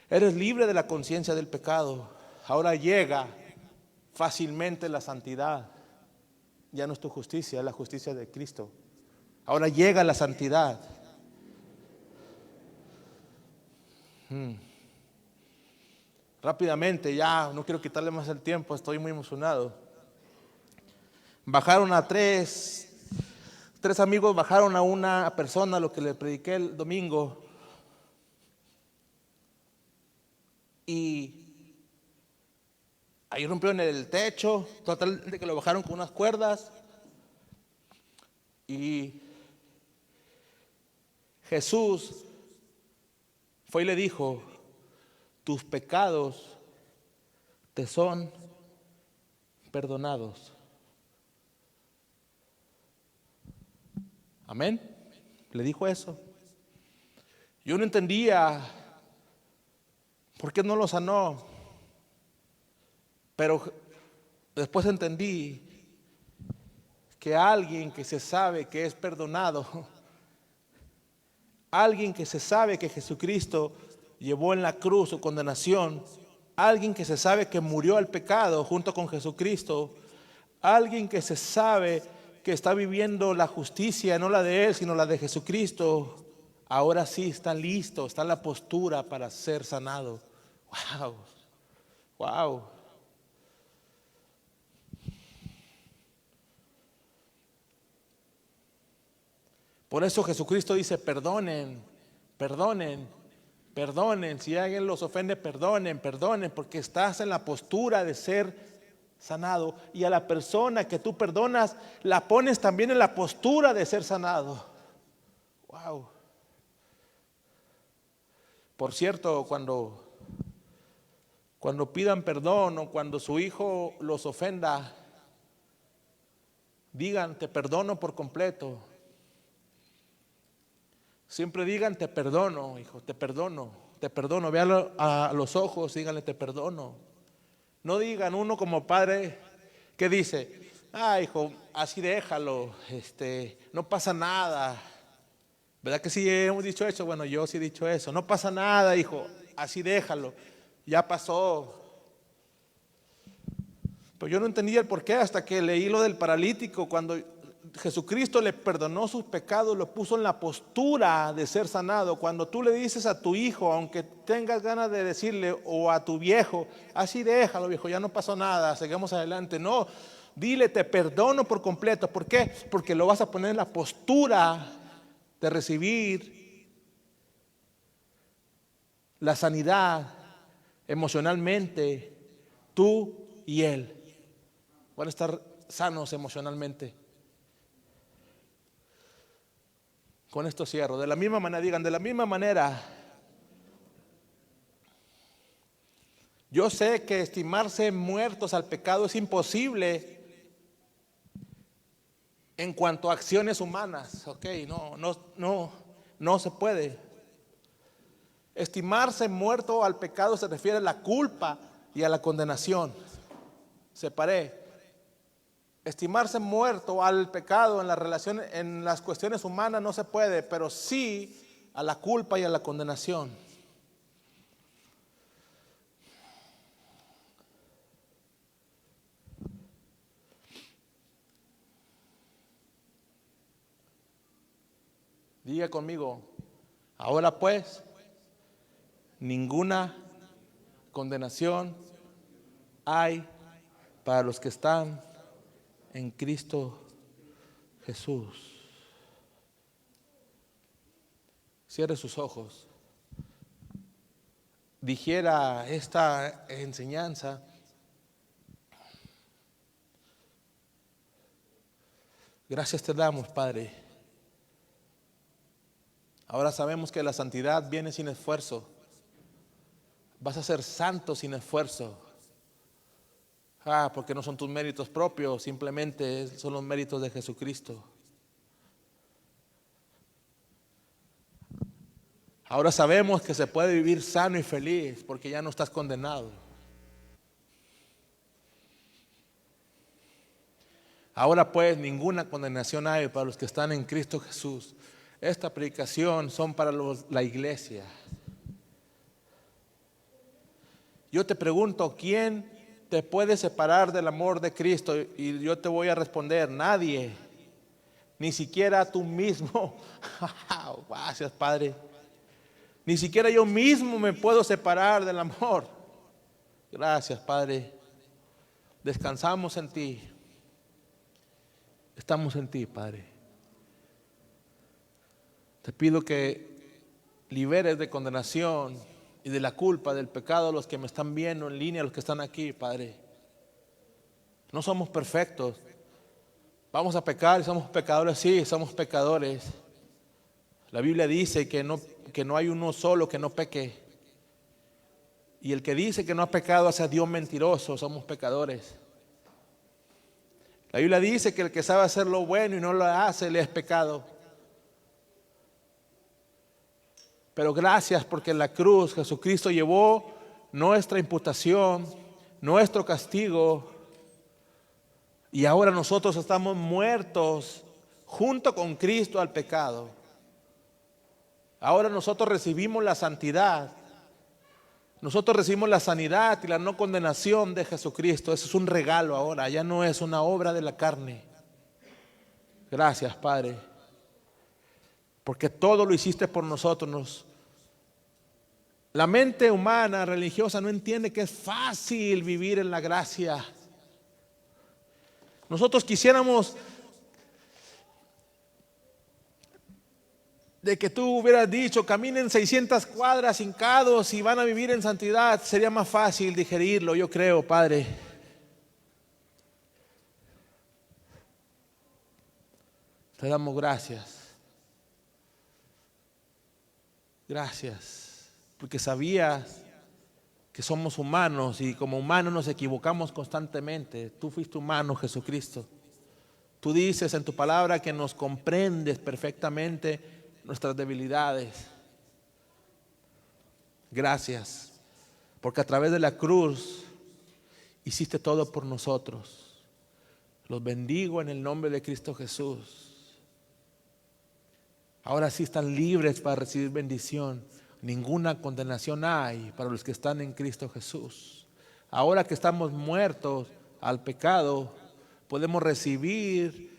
Eres libre de la conciencia del pecado. Ahora llega fácilmente la santidad. Ya no es tu justicia, es la justicia de Cristo. Ahora llega la santidad. Rápidamente, ya no quiero quitarle más el tiempo, estoy muy emocionado. Bajaron a tres amigos, bajaron a una persona, lo que le prediqué el domingo. Y ahí rompieron el techo, total de que lo bajaron con unas cuerdas. Y Jesús fue y le dijo, tus pecados te son perdonados. Amén. Le dijo eso. Yo no entendía por qué no lo sanó. Pero después entendí que alguien que se sabe que es perdonado, alguien que se sabe que Jesucristo llevó en la cruz su condenación, alguien que se sabe que murió al pecado junto con Jesucristo, alguien que se sabe que está viviendo la justicia, no la de él, sino la de Jesucristo, ahora sí está listo, está en la postura para ser sanado. Wow, wow. Por eso Jesucristo dice, perdonen, perdonen, perdonen. Si alguien los ofende, perdonen, perdonen, porque estás en la postura de ser sanado. Y a la persona que tú perdonas, la pones también en la postura de ser sanado. Wow. Por cierto, cuando pidan perdón o cuando su hijo los ofenda, digan, te perdono por completo. Siempre digan, te perdono, hijo, te perdono, te perdono. Véanlo a los ojos, díganle, te perdono. No digan uno como padre que dice, hijo, así déjalo, no pasa nada. ¿Verdad que sí hemos dicho eso? Bueno, yo sí he dicho eso. No pasa nada, hijo, así déjalo, ya pasó. Pero yo no entendía el porqué hasta que leí lo del paralítico. Cuando Jesucristo le perdonó sus pecados, lo puso en la postura de ser sanado. Cuando tú le dices a tu hijo, aunque tengas ganas de decirle, o a tu viejo, así déjalo, viejo, ya no pasó nada, seguimos adelante. No, dile, te perdono por completo. ¿Por qué? Porque lo vas a poner en la postura de recibir la sanidad emocionalmente, tú y él. Van a estar sanos emocionalmente. Con esto cierro. De la misma manera, digan, de la misma manera, yo sé que estimarse muertos al pecado es imposible en cuanto a acciones humanas. Ok, no se puede. Estimarse muerto al pecado se refiere a la culpa y a la condenación. Separé. Estimarse muerto al pecado en la relación, en las cuestiones humanas no se puede, pero sí a la culpa y a la condenación. Diga conmigo, ahora pues, ninguna condenación hay para los que están en Cristo Jesús. Cierre sus ojos. dijera esta enseñanza, gracias te damos, Padre. Ahora sabemos que la santidad viene sin esfuerzo. Vas a ser santo sin esfuerzo. Porque no son tus méritos propios, simplemente son los méritos de Jesucristo. Ahora sabemos que se puede vivir sano y feliz porque ya no estás condenado. Ahora pues ninguna condenación hay para los que están en Cristo Jesús. Esta predicación son para la iglesia. Yo te pregunto, ¿quién te puede separar del amor de Cristo? Y yo te voy a responder, nadie, ni siquiera tú mismo. Gracias, Padre. Ni siquiera yo mismo me puedo separar del amor. Gracias, Padre. Descansamos en ti. Estamos en ti, Padre. Te pido que liberes de condenación y de la culpa, del pecado a los que me están viendo en línea, a los que están aquí, Padre. No somos perfectos. Vamos a pecar, somos pecadores, sí, somos pecadores. La Biblia dice que no hay uno solo que no peque. Y el que dice que no ha pecado hace a Dios mentiroso, somos pecadores. La Biblia dice que el que sabe hacer lo bueno y no lo hace, le es pecado. Pero gracias porque en la cruz Jesucristo llevó nuestra imputación, nuestro castigo. Y ahora nosotros estamos muertos junto con Cristo al pecado. Ahora nosotros recibimos la santidad. Nosotros recibimos la sanidad y la no condenación de Jesucristo. Eso es un regalo ahora, ya no es una obra de la carne. Gracias, Padre, porque todo lo hiciste por nosotros. La mente humana, religiosa, no entiende que es fácil vivir en la gracia. Nosotros quisiéramos de que tú hubieras dicho, caminen 600 cuadras hincados y van a vivir en santidad. Sería más fácil digerirlo, yo creo, Padre. Te damos gracias. Gracias, porque sabías que somos humanos y como humanos nos equivocamos constantemente. Tú fuiste humano, Jesucristo. Tú dices en tu palabra que nos comprendes perfectamente nuestras debilidades. Gracias, porque a través de la cruz hiciste todo por nosotros. Los bendigo en el nombre de Cristo Jesús. Ahora sí están libres para recibir bendición. Ninguna condenación hay para los que están en Cristo Jesús. Ahora que estamos muertos al pecado, podemos recibir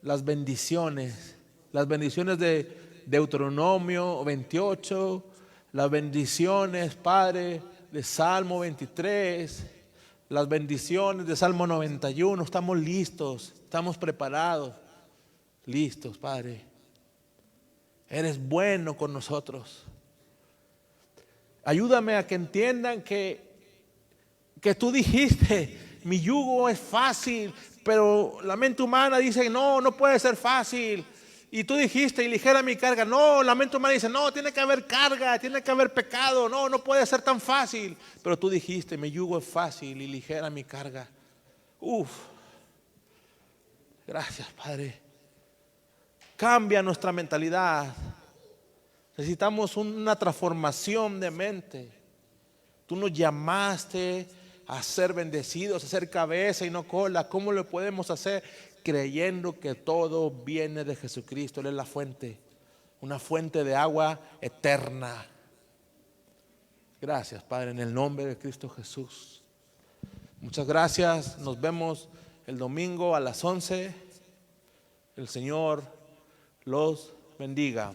las bendiciones de Deuteronomio 28, las bendiciones, Padre, de Salmo 23, las bendiciones de Salmo 91. Estamos listos, estamos preparados, listos, Padre. Eres bueno con nosotros. Ayúdame a que entiendan que tú dijiste, mi yugo es fácil, pero la mente humana dice, no puede ser fácil. Y tú dijiste, y ligera mi carga. No, la mente humana dice, no, tiene que haber carga, tiene que haber pecado. No puede ser tan fácil. Pero tú dijiste, mi yugo es fácil y ligera mi carga. Gracias, Padre. Cambia nuestra mentalidad. Necesitamos una transformación de mente. Tú nos llamaste a ser bendecidos, a ser cabeza y no cola. ¿Cómo lo podemos hacer? Creyendo que todo viene de Jesucristo. Él es la fuente, una fuente de agua eterna. Gracias, Padre, en el nombre de Cristo Jesús. Muchas gracias. Nos vemos el domingo a las 11. El Señor los bendiga.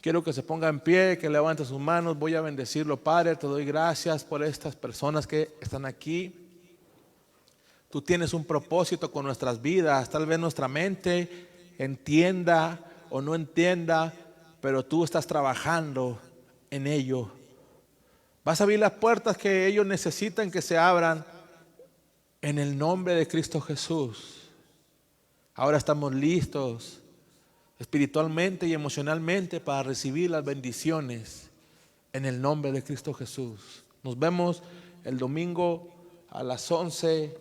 Quiero que se ponga en pie, que levante sus manos. Voy a bendecirlo, Padre. Te doy gracias por estas personas que están aquí. Tú tienes un propósito con nuestras vidas. Tal vez nuestra mente entienda o no entienda, pero tú estás trabajando en ello. Vas a abrir las puertas que ellos necesitan que se abran en el nombre de Cristo Jesús. Ahora estamos listos espiritualmente y emocionalmente para recibir las bendiciones en el nombre de Cristo Jesús. Nos vemos el domingo a las 11.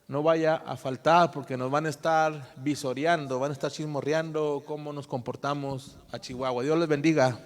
No vaya a faltar porque nos van a estar visoreando, van a estar chismorreando cómo nos comportamos a Chihuahua. Dios les bendiga.